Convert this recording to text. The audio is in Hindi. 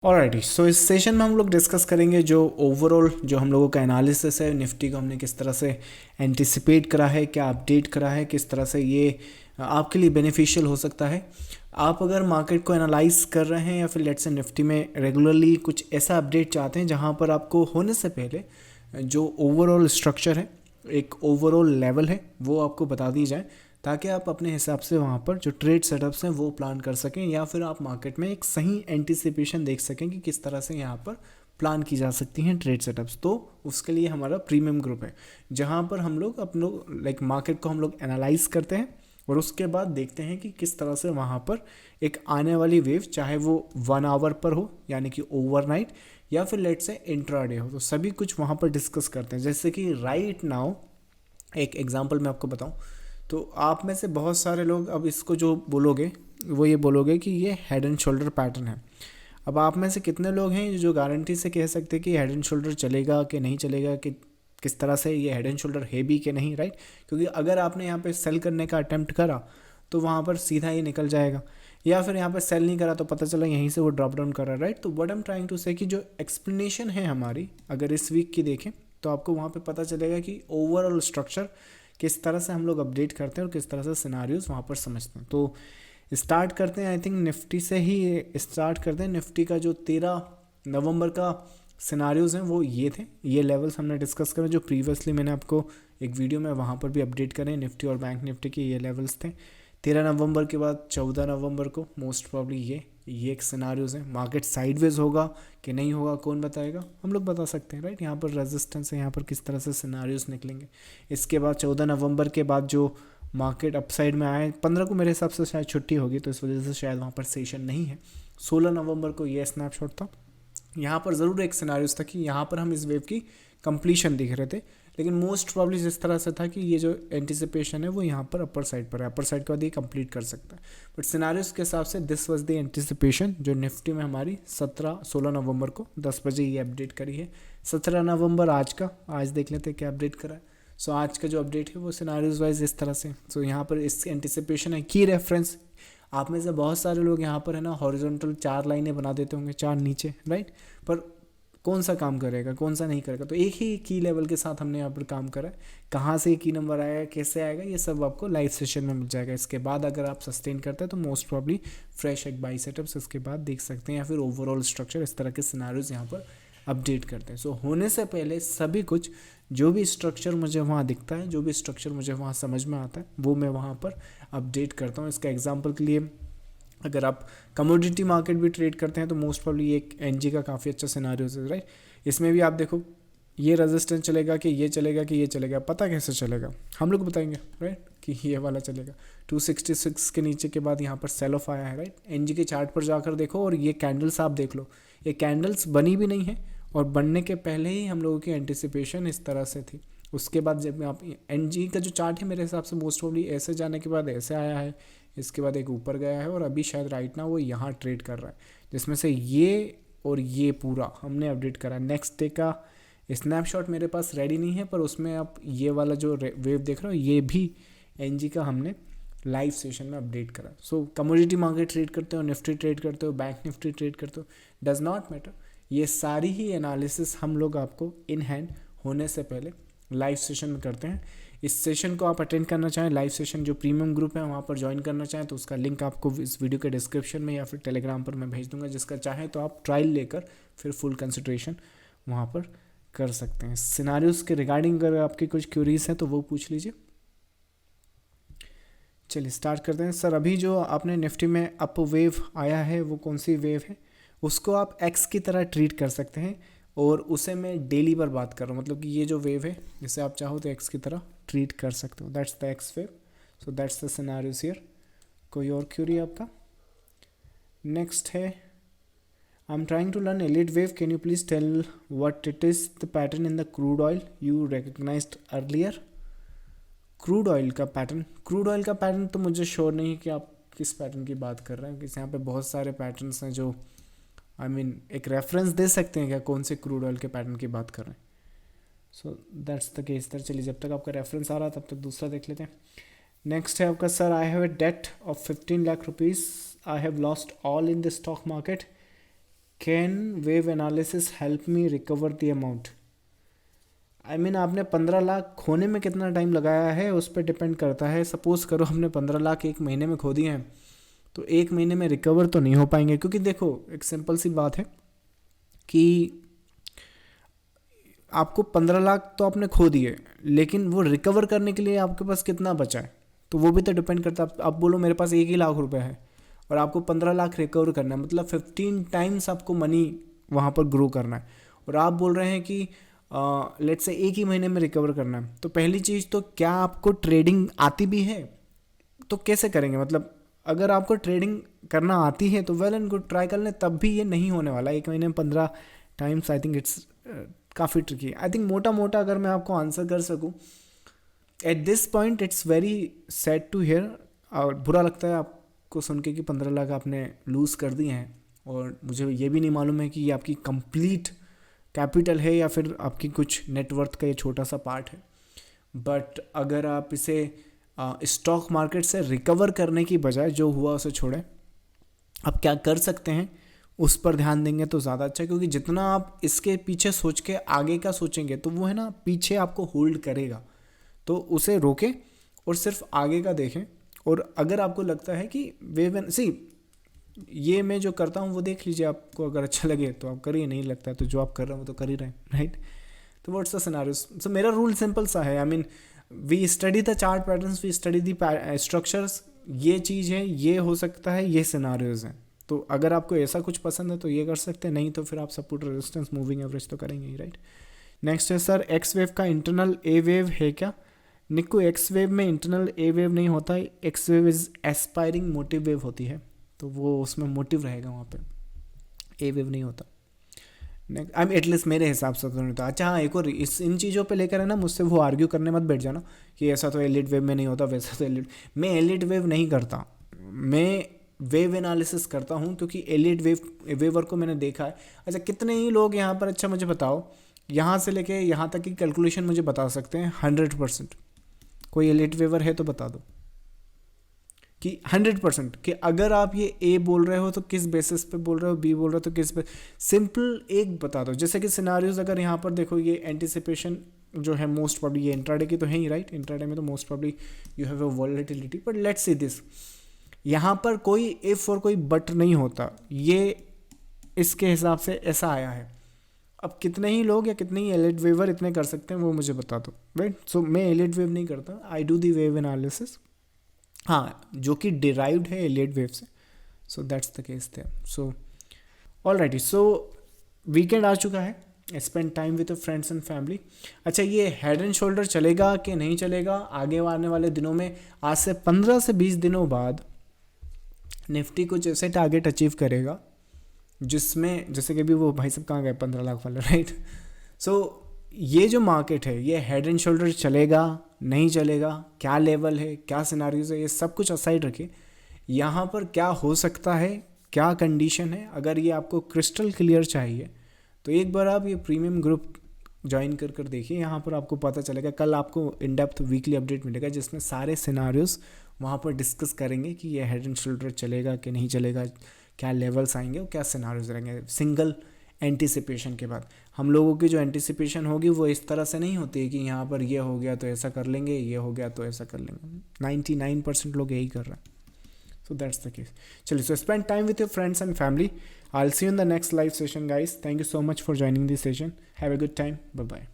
ऑलराइटी, सो इस सेशन में हम लोग डिस्कस करेंगे जो ओवरऑल जो हम लोगों का एनालिसिस है निफ्टी को हमने किस तरह से एंटिसिपेट करा है, क्या अपडेट करा है, किस तरह से ये आपके लिए बेनिफिशियल हो सकता है। आप अगर मार्केट को एनालाइज कर रहे हैं या फिर लेट्स से निफ्टी में रेगुलरली कुछ ऐसा अपडेट चाहते हैं जहां पर आपको होने से पहले जो ओवरऑल स्ट्रक्चर है, एक ओवरऑल लेवल है, वो आपको बता दी जाए ताकि आप अपने हिसाब से वहाँ पर जो ट्रेड सेटअप्स हैं वो प्लान कर सकें या फिर आप मार्केट में एक सही एंटिसिपेशन देख सकें कि किस तरह से यहाँ पर प्लान की जा सकती हैं ट्रेड सेटअप्स। तो उसके लिए हमारा प्रीमियम ग्रुप है जहाँ पर हम लोग अपने लाइक मार्केट को हम लोग एनालाइज करते हैं और उसके बाद देखते हैं कि किस तरह से वहाँ पर एक आने वाली वेव, चाहे वो 1 आवर पर हो यानी कि ओवरनाइट या फिर लेट से इंट्राडे हो, तो सभी कुछ वहाँ पर डिस्कस करते हैं। जैसे कि राइट नाउ एक एग्जांपल मैं आपको बताऊं तो आप में से बहुत सारे लोग अब इसको जो बोलोगे वो ये बोलोगे कि ये हेड एंड शोल्डर पैटर्न है। अब आप में से कितने लोग हैं जो गारंटी से कह सकते हैं कि हेड एंड शोल्डर चलेगा कि नहीं चलेगा, कि किस तरह से ये हेड एंड शोल्डर है भी कि नहीं, राइट? क्योंकि अगर आपने यहाँ पे सेल करने का अटेम्प्ट करा तो वहाँ पर सीधा ही निकल जाएगा, या फिर यहाँ पर सेल नहीं करा तो पता चला यहीं से वो ड्रॉप डाउन कर रहा है, राइट? तो what I am trying to say कि जो एक्सप्लेनेशन है हमारी अगर इस वीक की देखें तो आपको वहाँ पे पता चलेगा कि ओवरऑल स्ट्रक्चर किस तरह से हम लोग अपडेट करते हैं और किस तरह से सिनारियोज वहाँ पर समझते हैं। तो स्टार्ट करते हैं, आई थिंक निफ्टी से ही स्टार्ट करते हैं। निफ्टी का जो 13 नवंबर का सिनारियोज हैं वो ये थे, ये लेवल्स हमने डिस्कस करें जो प्रीवियसली मैंने आपको एक वीडियो में वहाँ पर भी अपडेट करें। निफ्टी और बैंक निफ्टी के ये लेवल्स थे 13 नवंबर के बाद 14 नवंबर को मोस्ट प्रॉब्ली ये एक सिनारियोज है। मार्केट साइडवेज होगा कि नहीं होगा कौन बताएगा, हम लोग बता सकते हैं, राइट? यहाँ पर रेजिस्टेंस है, यहाँ पर किस तरह से सिनारियोज निकलेंगे। इसके बाद 14 नवंबर के बाद जो मार्केट अपसाइड में आए, 15 को मेरे हिसाब से शायद छुट्टी होगी तो इस वजह से शायद वहाँ पर सेशन नहीं है। 16 नवंबर को ये स्नैपशॉट था। यहाँ पर ज़रूर एक सिनारियोस था कि यहाँ पर हम इस वेव की कंप्लीशन दिख रहे थे, लेकिन मोस्ट प्रॉब्ली जिस तरह से था कि ये जो एंटिसिपेशन है वो यहाँ पर अपर साइड पर है, अपर साइड के बाद ये कंप्लीट कर सकता है। बट सिनारियोस के हिसाब से दिस वाज द एंटिसिपेशन जो निफ्टी में हमारी 16 नवंबर को 10 बजे ये अपडेट करी है। 17 नवंबर आज का, आज देख लेते हैं क्या अपडेट करा है। सो आज का जो अपडेट है वो सिनारियोज वाइज इस तरह से। सो यहाँ पर इस एंटिसिपेशन है की रेफरेंस। आप में से बहुत सारे लोग यहाँ पर है ना हॉरिजॉन्टल 4 लाइनें बना देते होंगे, 4 नीचे, राइट? पर कौन सा काम करेगा कौन सा नहीं करेगा, तो एक ही की लेवल के साथ हमने यहाँ पर काम करा है। कहाँ से की नंबर आएगा, कैसे आएगा, ये सब आपको लाइव सेशन में मिल जाएगा। इसके बाद अगर आप सस्टेन करते हैं तो मोस्ट प्रॉब्ली फ्रेश एक बाई सेटअप्स इसके बाद देख सकते हैं, या फिर ओवरऑल स्ट्रक्चर इस तरह के सिनारियोज यहाँ पर अपडेट करते हैं। सो होने से पहले सभी कुछ जो भी स्ट्रक्चर मुझे वहाँ दिखता है, जो भी स्ट्रक्चर मुझे वहाँ समझ में आता है वो मैं वहाँ पर अपडेट करता हूँ। इसका एग्जांपल के लिए अगर आप कमोडिटी मार्केट भी ट्रेड करते हैं तो मोस्ट प्रॉब्ली एक एनजी का काफ़ी अच्छा सिनारियो है, राइट? इसमें भी आप देखो ये रेजिस्टेंस चलेगा कि ये चलेगा कि ये चलेगा, पता कैसे चलेगा, हम लोग बताएंगे, राइट? कि ये वाला चलेगा। 266 के नीचे के बाद यहाँ पर सेल ऑफ आया है, राइट? एनजी के चार्ट पर जाकर देखो और ये कैंडल्स आप देख लो, ये कैंडल्स बनी भी नहीं है और बनने के पहले ही हम लोगों की एंटिसिपेशन इस तरह से थी। उसके बाद जब आप एनजी का जो चार्ट है मेरे हिसाब से मोस्ट प्रॉब्ली ऐसे जाने के बाद ऐसे आया है, इसके बाद एक ऊपर गया है और अभी शायद राइट ना वो यहाँ ट्रेड कर रहा है, जिसमें से ये और ये पूरा हमने अपडेट करा है। नेक्स्ट डे का स्नैपशॉट मेरे पास रेडी नहीं है, पर उसमें आप ये वाला जो वेव देख रहे हो ये भी एनजी का हमने लाइव सेशन में अपडेट करा। सो कमोडिटी मार्केट ट्रेड करते हो, निफ्टी ट्रेड करते हो, बैंक निफ्टी ट्रेड करते हो, डज नॉट मैटर, ये सारी ही एनालिसिस हम लोग आपको इन हैंड होने से पहले लाइव सेशन में करते हैं। इस सेशन को आप अटेंड करना चाहें, लाइव सेशन जो प्रीमियम ग्रुप है वहाँ पर ज्वाइन करना चाहें तो उसका लिंक आपको इस वीडियो के डिस्क्रिप्शन में या फिर टेलीग्राम पर मैं भेज दूंगा। जिसका चाहें तो आप ट्रायल लेकर फिर फुल कंसिडरेशन वहाँ पर कर सकते हैं। सिनारियोस के रिगार्डिंग अगर आपकी कुछ क्यूरीज हैं तो वो पूछ लीजिए। चलिए स्टार्ट करते हैं। सर अभी जो आपने निफ्टी में अप वेव आया है वो कौन सी वेव है? उसको आप एक्स की तरह ट्रीट कर सकते हैं और उसे मैं डेली पर बात कर रहा हूँ, मतलब कि ये जो वेव है जिसे आप चाहो तो एक्स की तरह ट्रीट कर सकते हो। That's the X wave, so that's the scenarios here. कोई और क्यूरी आपका? नेक्स्ट है, I am trying to learn Elliott wave, can you please tell what it is the pattern in the crude oil you recognised earlier? Crude oil का पैटर्न, क्रूड ऑयल का पैटर्न तो मुझे श्योर नहीं है कि आप किस पैटर्न की बात कर रहे हैं, क्योंकि यहाँ पे बहुत सारे पैटर्न्स हैं जो आई मीन एक रेफरेंस दे सकते हैं क्या कौन से क्रूड ऑयल के पैटर्न की बात कर रहे हैं। सो दैट्स द केस। तर चलिए जब तक आपका रेफरेंस आ रहा है तब तक दूसरा देख लेते हैं। नेक्स्ट है आपका, sir I have a debt of 15 lakh rupees, I have lost all in the stock market, can wave analysis help me recover the amount. I mean आपने 15 लाख खोने में कितना टाइम लगाया है उस पर डिपेंड करता है। सपोज़ करो हमने 15 लाख एक महीने में खो दिए हैं, तो एक महीने में रिकवर तो नहीं हो पाएंगे, क्योंकि देखो एक सिंपल सी बात है कि आपको 15 लाख तो आपने खो दिए, लेकिन वो रिकवर करने के लिए आपके पास कितना बचा है, तो वो भी तो डिपेंड करता है। आप बोलो मेरे पास 1 ही लाख रुपए है और आपको 15 लाख रिकवर करना है, मतलब 15 टाइम्स आपको मनी वहाँ पर ग्रो करना है, और आप बोल रहे हैं कि लेट्स से एक ही महीने में रिकवर करना है। तो पहली चीज़ तो क्या आपको ट्रेडिंग आती भी है, तो कैसे करेंगे, मतलब अगर आपको ट्रेडिंग करना आती है तो वेल एंड गुड, ट्राई कर लें, तब भी ये नहीं होने वाला एक महीने में 15 टाइम्स। आई थिंक इट्स काफ़ी ट्रिकी। आई थिंक मोटा मोटा अगर मैं आपको आंसर कर सकूं, at this point it's very sad to hear, और बुरा लगता है आपको सुन के कि 15 लाख आपने लूज़ कर दिए हैं, और मुझे ये भी नहीं मालूम है कि ये आपकी कंप्लीट कैपिटल है या फिर आपकी कुछ नेटवर्थ का ये छोटा सा पार्ट है। बट अगर आप इसे स्टॉक मार्केट से रिकवर करने की बजाय जो हुआ उसे छोड़ें, आप क्या कर सकते हैं उस पर ध्यान देंगे तो ज़्यादा अच्छा है, क्योंकि जितना आप इसके पीछे सोच के आगे का सोचेंगे तो वो है ना पीछे आपको होल्ड करेगा, तो उसे रोकें और सिर्फ आगे का देखें। और अगर आपको लगता है कि ये मैं जो करता हूँ वो देख लीजिए, आपको अगर अच्छा लगे तो आप करिए, नहीं लगता तो जो आप कर रहे हो तो कर ही रहे हैं, राइट। तो व्हाट्स द सिनेरियोस। सो मेरा रूल सिंपल सा है, I mean we study the chart patterns, we study the structures, ये चीज़ है, ये हो सकता है, ये सिनेरियोज हैं। तो अगर आपको ऐसा कुछ पसंद है तो ये कर सकते हैं, नहीं तो फिर आप सपोर्ट रेजिस्टेंस मूविंग एवरेज तो करेंगे ही, राइट। नेक्स्ट है सर, एक्स वेव का इंटरनल ए वेव है क्या? निक्को, एक्स वेव में इंटरनल ए वेव नहीं होता है, x wave is aspiring motive wave होती है, तो वो उसमें मोटिव रहेगा वहाँ पे, ए वेव नहीं होता। नेक्स्ट, आई एटलीस्ट मेरे हिसाब से तो नहीं होता। अच्छा हाँ, एक और इन चीज़ों पे लेकर है ना मुझसे वो आर्ग्यू करने मत बैठ जाना कि ऐसा तो एलिट वेव में नहीं होता, वैसा तो एलिट, मैं एलिट वेव नहीं करता, मैं वेव एनालिसिस करता हूँ, क्योंकि एलिट वेवर को मैंने देखा है। अच्छा कितने ही लोग यहाँ पर, अच्छा मुझे बताओ, यहाँ से लेके यहाँ तक की कैलकुलेशन मुझे बता सकते हैं 100%, कोई एलिट वेवर है तो बता दो कि 100% कि अगर आप ये ए बोल रहे हो तो किस बेसिस पे बोल रहे हो, बी बोल रहे हो तो किस पे, सिंपल एक बता दो। जैसे कि सिनारियोज अगर यहाँ पर देखो, ये एंटिसिपेशन जो है मोस्ट प्रॉब्ली ये इंट्राडे की तो है ही, राइट। इंट्राडे में तो most probably you have a volatility, but let's see this, यहाँ पर कोई इफ और कोई बट नहीं होता, ये इसके हिसाब से ऐसा आया है। अब कितने ही लोग या कितने ही एलिट वेवर इतने कर सकते हैं वो मुझे बता दो, राइट। सो मैं एलिट वेव नहीं करता, I do the wave analysis, हाँ, जो कि डिराइव्ड है एलिट वेव से। So that's the case there. So alright, so weekend आ चुका है, spend time with friends and family. अच्छा, ये हेड एंड शोल्डर चलेगा कि नहीं चलेगा आगे आने वाले दिनों में? आज से 15 से 20 दिनों बाद निफ्टी कुछ ऐसे टारगेट अचीव करेगा जिसमें, जैसे कि भी वो भाई साहब कहाँ गए 15 लाख वाले, राइट। सो ये जो मार्केट है ये हेड एंड शोल्डर चलेगा नहीं चलेगा, क्या लेवल है, क्या सिनारियोज है, ये सब कुछ असाइड रखिए। यहाँ पर क्या हो सकता है, क्या कंडीशन है, अगर ये आपको क्रिस्टल क्लियर चाहिए तो एक बार आप ये प्रीमियम ग्रुप ज्वाइन कर देखिए, यहाँ पर आपको पता चलेगा। कल आपको इन डेप्थ वीकली अपडेट मिलेगा जिसमें सारे सिनारियोज वहाँ पर डिस्कस करेंगे कि ये हेड एंड शोल्डर चलेगा कि नहीं चलेगा, क्या लेवल्स आएंगे और क्या सिनारियोज रहेंगे। सिंगल एंटिसिपेशन के बाद हम लोगों की जो एंटिसिपेशन होगी वो इस तरह से नहीं होती है कि यहाँ पर ये हो गया तो ऐसा कर लेंगे, ये हो गया तो ऐसा कर लेंगे। 99% लोग यही कर रहे हैं। So that's the case. चलिए, so spend time with your friends and family. I'll see you in the next live session, guys. Thank you so much for joining this session. Have a good time. Bye bye.